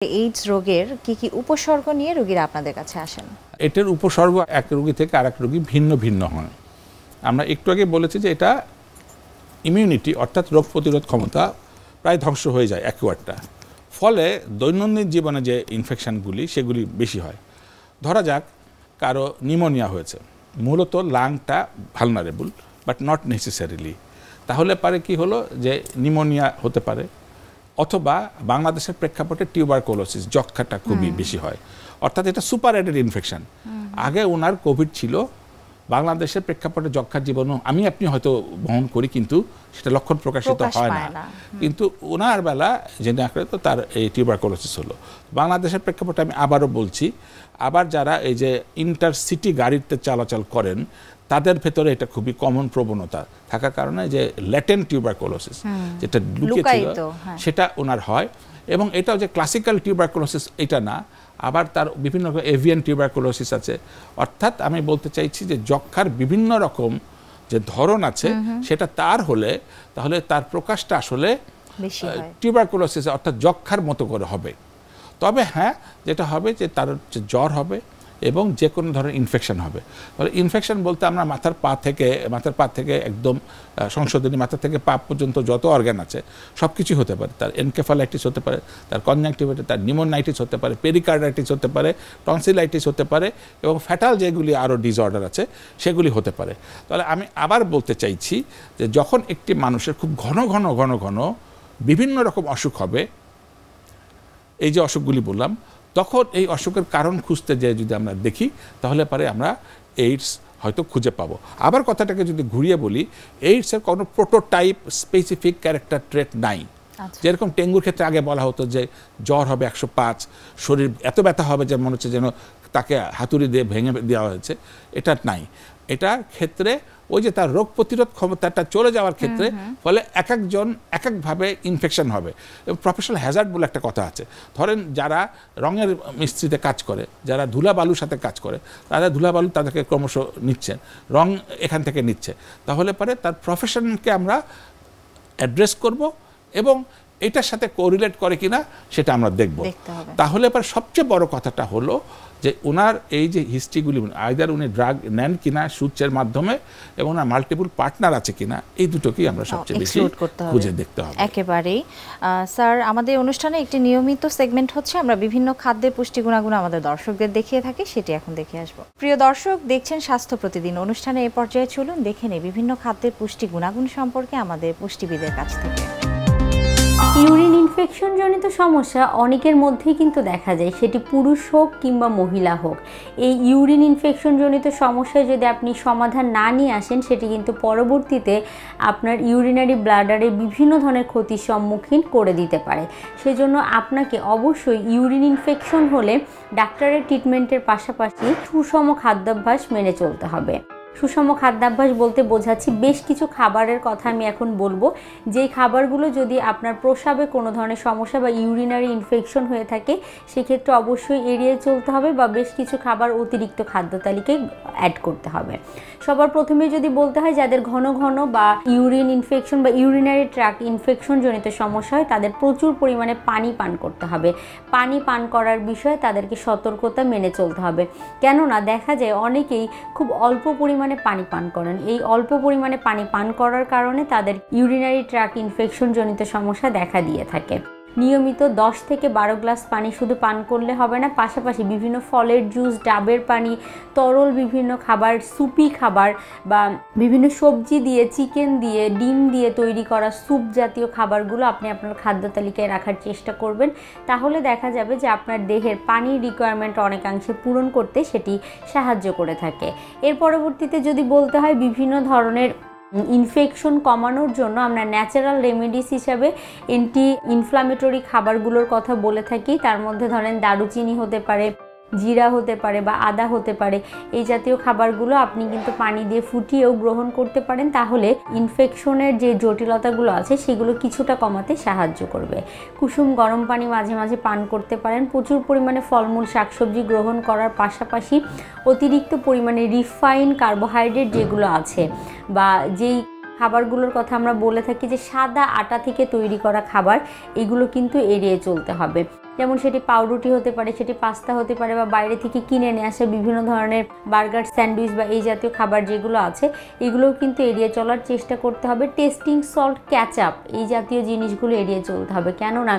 AIDS রোগের কি উপসর্গ নিয়ে রোগীরা আপনাদের কাছে আসেন? এটার উপসর্গ এক রোগী থেকে আরেক রোগী ভিন্ন ভিন্ন হয়। আমরা একটু আগে বলেছি যে এটা ইমিউনিটি অর্থাৎ রোগ প্রতিরোধ ক্ষমতা প্রায় ধ্বংস হয়ে যায় একেবারটা, ফলে দৈনন্দিন জীবনে যে ইনফেকশনগুলি সেগুলি বেশি হয়। ধরা যাক কারো নিউমোনিয়া হয়েছে, মূলত লাংটা ভালনারেবল বাট নট নেসেসারিলি, তাহলে পারে কি হলো যে নিউমোনিয়া হতে পারে, অথবা বাংলাদেশের প্রেক্ষাপটে টিউবারকুলোসিস যক্ষ্মাটা খুবই বেশি হয়, অর্থাৎ এটা সুপার অ্যাডেড ইনফেকশন। আগে ওনার কোভিড ছিল, বাংলাদেশের প্রেক্ষাপটে যক্ষ্মার জীবাণু আমি আপনি হয়তো বহন করি, কিন্তু সেটা লক্ষণ প্রকাশিত হয় না, কিন্তু ওনার বেলা জেনে আঁকড়ে তো তার এই টিউবারকুলোসিস হলো। বাংলাদেশের প্রেক্ষাপটে আমি আবারও বলছি, আবার যারা এই যে ইন্টারসিটি গাড়িতে চলাচল করেন তাদের ভেতরে এটা খুবই কমন প্রবণতা থাকার কারণে যে ল্যাটেন্ট টিউবারকুলোসিস যেটা লুকিয়ে ছিল সেটা ওনার হয়। এবং এটাও যে ক্লাসিক্যাল টিউবারকুলোসিস এটা না, আবার তার বিভিন্ন এভিয়ান টিউবারকুলোসিস আছে। অর্থাৎ আমি বলতে চাইছি যে যক্ষ্মার বিভিন্ন রকম যে ধরন আছে সেটা তার হলে তাহলে তার প্রকাশটা আসলে টিউবারকুলোসিস অর্থাৎ যক্ষ্মার মতো করে হবে। তবে হ্যাঁ, যেটা হবে যে তার জ্বর হবে এবং যে কোনো ধরনের ইনফেকশন হবে। তাহলে ইনফেকশন বলতে আমরা মাথার পা থেকে একদম সংশোধনী মাথা থেকে পা পর্যন্ত যত অর্গান আছে সব কিছুই হতে পারে। তার এনকেফালাইটিস হতে পারে, তার কনজাংটিভাইটিস, তার নিউমোনাইটিস হতে পারে, পেরিকার্ডাইটিস হতে পারে, টনসিলাইটিস হতে পারে, এবং ফ্যাটাল যেগুলি আরও ডিসঅর্ডার আছে সেগুলি হতে পারে। তাহলে আমি আবার বলতে চাইছি যে যখন একটি মানুষের খুব ঘন ঘন ঘন ঘন বিভিন্ন রকম অসুখ হবে, এই যে অসুখগুলি বললাম, তখন এই অসুখের কারণ খুঁজতে যেয়ে যদি আমরা দেখি তাহলে পরে আমরা এইডস হয়তো খুঁজে পাবো। আবার কথাটাকে যদি ঘুরিয়ে বলি, এইডসের কোনো প্রোটোটাইপ স্পেসিফিক ক্যারেক্টার ট্রেট নাই। যেরকম ডেঙ্গুর ক্ষেত্রে আগে বলা হতো যে জ্বর হবে 105, শরীর এত ব্যথা হবে যে মনে হচ্ছে যেন তাকে হাতুড়ি দিয়ে ভেঙে দেওয়া হয়েছে, এটা নাই। এটার ক্ষেত্রে ওই যে তার রোগ প্রতিরোধ ক্ষমতাটা চলে যাওয়ার ক্ষেত্রে ফলে এক একজন এক একভাবে ইনফেকশন হবে। এবং প্রফেশনাল হ্যাজার্ড বলে একটা কথা আছে, ধরেন যারা রঙের মিস্ত্রিতে কাজ করে, যারা ধুলাবালুর সাথে কাজ করে, তারা ধুলাবালু তাদেরকে ক্রমশ নিচ্ছেন, রং এখান থেকে নিচ্ছে, তাহলে পরে তার প্রফেশনকে আমরা অ্যাড্রেস করব এবং এটার সাথে কোরিলেট করে কিনা সেটা আমরা দেখব। তাহলে পরে সবচেয়ে বড় কথাটা হলো যে ওনার এই যে হিস্ট্রিগুলি আইদার উনি ড্রাগ নেন কিনা সূত্রের মাধ্যমে এবং ওনার মাল্টিপল পার্টনার আছে কিনা, এই দুটোকেই আমরা সবচেয়ে বেশি খুঁজে দেখতে হবে। একেবারেই স্যার, আমাদের অনুষ্ঠানে একটি নিয়মিত সেগমেন্ট হচ্ছে আমরা বিভিন্ন খাদ্যের পুষ্টি গুণাগুণ আমাদের দর্শকদের দেখিয়ে থাকি, সেটি এখন দেখে আসবো। প্রিয় দর্শক, দেখছেন স্বাস্থ্য প্রতিদিন অনুষ্ঠানে। এই পর্যায়ে চলুন দেখে নেই বিভিন্ন খাদ্যের পুষ্টি গুণাগুণ সম্পর্কে আমাদের পুষ্টিবিদের কাছ থেকে। ইউরিন ইনফেকশন জনিত সমস্যা অনেকের মধ্যেই কিন্তু দেখা যায়, সেটি পুরুষ হোক কিংবা মহিলা হোক। এই ইউরিন ইনফেকশন জনিত সমস্যায় যদি আপনি সমাধান না নিয়ে আসেন, সেটি কিন্তু পরবর্তীতে আপনার ইউরিনারি ব্লাডারে বিভিন্ন ধরনের ক্ষতির সম্মুখীন করে দিতে পারে। সেজন্য আপনাকে অবশ্যই ইউরিন ইনফেকশন হলে ডাক্তারের ট্রিটমেন্টের পাশাপাশি সুষম খাদ্যাভ্যাস মেনে চলতে হবে। সুষম খাদ্যাভ্যাস বলতে বোঝাচ্ছি বেশ কিছু খাবারের কথা আমি এখন বলবো, যেই খাবারগুলো যদি আপনার প্রস্রাবে কোনো ধরনের সমস্যা বা ইউরিনারি ইনফেকশন হয়ে থাকে সেক্ষেত্রে অবশ্যই এড়িয়ে চলতে হবে বা বেশ কিছু খাবার অতিরিক্ত খাদ্য তালিকায় অ্যাড করতে হবে। সবার প্রথমে যদি বলতে হয়, যাদের ঘন ঘন বা ইউরিন ইনফেকশন বা ইউরিনারি ট্র্যাক্ট ইনফেকশন জনিত সমস্যা হয় তাদের প্রচুর পরিমাণে পানি পান করতে হবে। পানি পান করার বিষয়ে তাদেরকে সতর্কতা মেনে চলতে হবে, কেননা দেখা যায় অনেকেই খুব অল্প পরিমাণে পানি পান করেন। এই অল্প পরিমাণে পানি পান করার কারণে তাদের ইউরিনারি ট্র্যাক্ট ইনফেকশন জনিত সমস্যা দেখা দিয়ে থাকে। নিয়মিত 10 থেকে 12 গ্লাস পানি শুধু পান করলে হবে না, পাশাপাশি বিভিন্ন ফলের জুস, ডাবের পানি, তরল বিভিন্ন খাবার, সুপি খাবার বা বিভিন্ন সবজি দিয়ে, চিকেন দিয়ে, ডিম দিয়ে তৈরি করা স্যুপ জাতীয় খাবারগুলো আপনি আপনার খাদ্য তালিকায় রাখার চেষ্টা করবেন। তাহলে দেখা যাবে যে আপনার দেহের পানির রিকোয়ারমেন্ট অনেকাংশে পূরণ করতে সেটি সাহায্য করে থাকে। এর পরবর্তীতে যদি বলতে হয়, বিভিন্ন ধরনের ইনফেকশন কমানোর জন্য আমরা ন্যাচারাল রেমেডিস হিসাবে অ্যান্টি ইনফ্লামেটরি খাবারগুলোর কথা বলে থাকি। তার মধ্যে ধরেন দারুচিনি হতে পারে, জিরা হতে পারে বা আদা হতে পারে। এই জাতীয় খাবারগুলো আপনি কিন্তু পানি দিয়ে ফুটিয়েও গ্রহণ করতে পারেন, তাহলে ইনফেকশনের যে জটিলতাগুলো আছে সেগুলো কিছুটা কমাতে সাহায্য করবে। কুসুম গরম পানি মাঝে মাঝে পান করতে পারেন। প্রচুর পরিমাণে ফলমূল, শাকসবজি গ্রহণ করার পাশাপাশি অতিরিক্ত পরিমাণে রিফাইন কার্বোহাইড্রেট যেগুলো আছে বা যেই খাবারগুলোর কথা আমরা বলে থাকি যে সাদা আটা থেকে তৈরি করা খাবার, এগুলো কিন্তু এড়িয়ে চলতে হবে। যেমন সেটি পাউরুটি হতে পারে, সেটি পাস্তা হতে পারে, বা বাইরে থেকে কিনে নিয়ে আসা বিভিন্ন ধরনের বার্গার, স্যান্ডউইচ বা এই জাতীয় খাবার যেগুলো আছে এগুলোও কিন্তু এড়িয়ে চলার চেষ্টা করতে হবে। টেস্টিং সল্ট, ক্যাচআপ এই জাতীয় জিনিসগুলো এড়িয়ে চলতে হবে, কেননা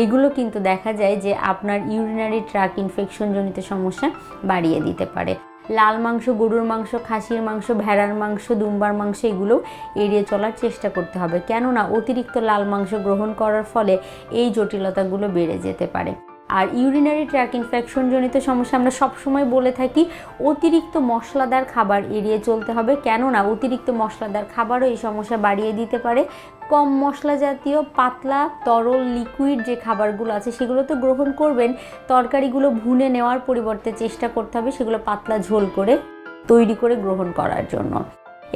এগুলো কিন্তু দেখা যায় যে আপনার ইউরিনারি ট্র্যাক ইনফেকশন জনিত সমস্যা বাড়িয়ে দিতে পারে। লাল মাংস, গরুর মাংস, খাসির মাংস, ভেড়ার মাংস, দুম্বার মাংস এগুলোও এড়িয়ে চলার চেষ্টা করতে হবে, কেননা অতিরিক্ত লাল মাংস গ্রহণ করার ফলে এই জটিলতাগুলো বেড়ে যেতে পারে। আর ইউরিনারি ট্র্যাক ইনফেকশন জনিত সমস্যা আমরা সবসময় বলে থাকি অতিরিক্ত মশলাদার খাবার এড়িয়ে চলতে হবে, কেননা অতিরিক্ত মশলাদার খাবারও এই সমস্যা বাড়িয়ে দিতে পারে। কম মশলা জাতীয় পাতলা তরল লিকুইড যে খাবারগুলো আছে সেগুলো তো গ্রহণ করবেন, তরকারিগুলো ভুনে নেওয়ার পরিবর্তে চেষ্টা করতে হবে সেগুলো পাতলা ঝোল করে তৈরি করে গ্রহণ করার জন্য।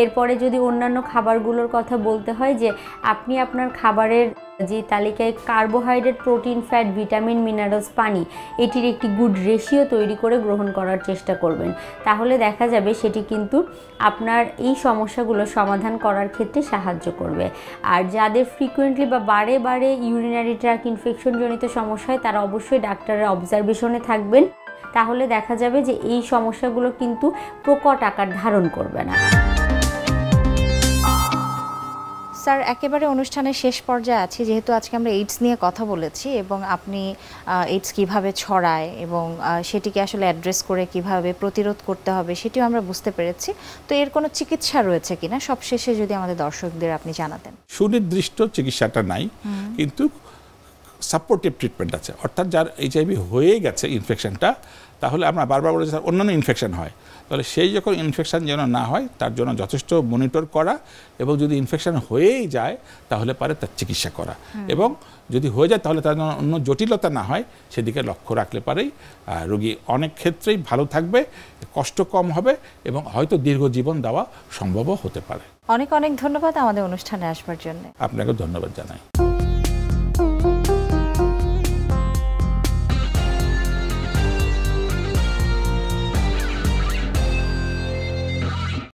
এরপরে যদি অন্যান্য খাবারগুলোর কথা বলতে হয়, যে আপনি আপনার খাবারের যে তালিকায় carbohydrate, protein, fat, vitamin, minerals, পানি এটির একটি গুড রেশিও তৈরি করে গ্রহণ করার চেষ্টা করবেন, তাহলে দেখা যাবে সেটি কিন্তু আপনার এই সমস্যাগুলো সমাধান করার ক্ষেত্রে সাহায্য করবে। আর যাদের ফ্রিকুয়েন্টলি বা বারে বারে ইউরিনারি ট্র্যাক ইনফেকশন জনিত সমস্যা হয় তারা অবশ্যই ডাক্তারের অবজারভেশনে থাকবেন, তাহলে দেখা যাবে যে এই সমস্যাগুলো কিন্তু প্রকট আকার ধারণ করবে না। স্যার, একেবারে অনুষ্ঠানের শেষ পর্যায়ে আছি, যেহেতু আজকে আমরা এইডস নিয়ে কথা বলেছি এবং আপনি এইডস কিভাবে ছড়ায় এবং সেটিকে আসলে অ্যাড্রেস করে কিভাবে প্রতিরোধ করতে হবে সেটিও আমরা বুঝতে পেরেছি। তো এর কোনো চিকিৎসা রয়েছে কিনা সবশেষে যদি আমাদের দর্শকদের আপনি জানাতেন। সুনির্দিষ্ট চিকিৎসাটা নাই, কিন্তু সাপোর্টিভ ট্রিটমেন্ট আছে। অর্থাৎ যার এইচআইভি হয়ে গেছে ইনফেকশনটা, তাহলে আমরা বারবার বলেছি অন্যান্য ইনফেকশন হয়, তাহলে সেই যখন ইনফেকশন যেন না হয় তার জন্য যথেষ্ট মনিটর করা, এবং যদি ইনফেকশন হয়েই যায় তাহলে পারে তার চিকিৎসা করা, এবং যদি হয়ে যায় তাহলে তার জন্য অন্য জটিলতা না হয় সেদিকে লক্ষ্য রাখলে পারেই রোগী অনেক ক্ষেত্রেই ভালো থাকবে, কষ্ট কম হবে এবং হয়তো দীর্ঘ জীবন দেওয়া সম্ভবও হতে পারে। অনেক অনেক ধন্যবাদ আমাদের অনুষ্ঠানে আসবার জন্য। আপনাকে ধন্যবাদ জানাই।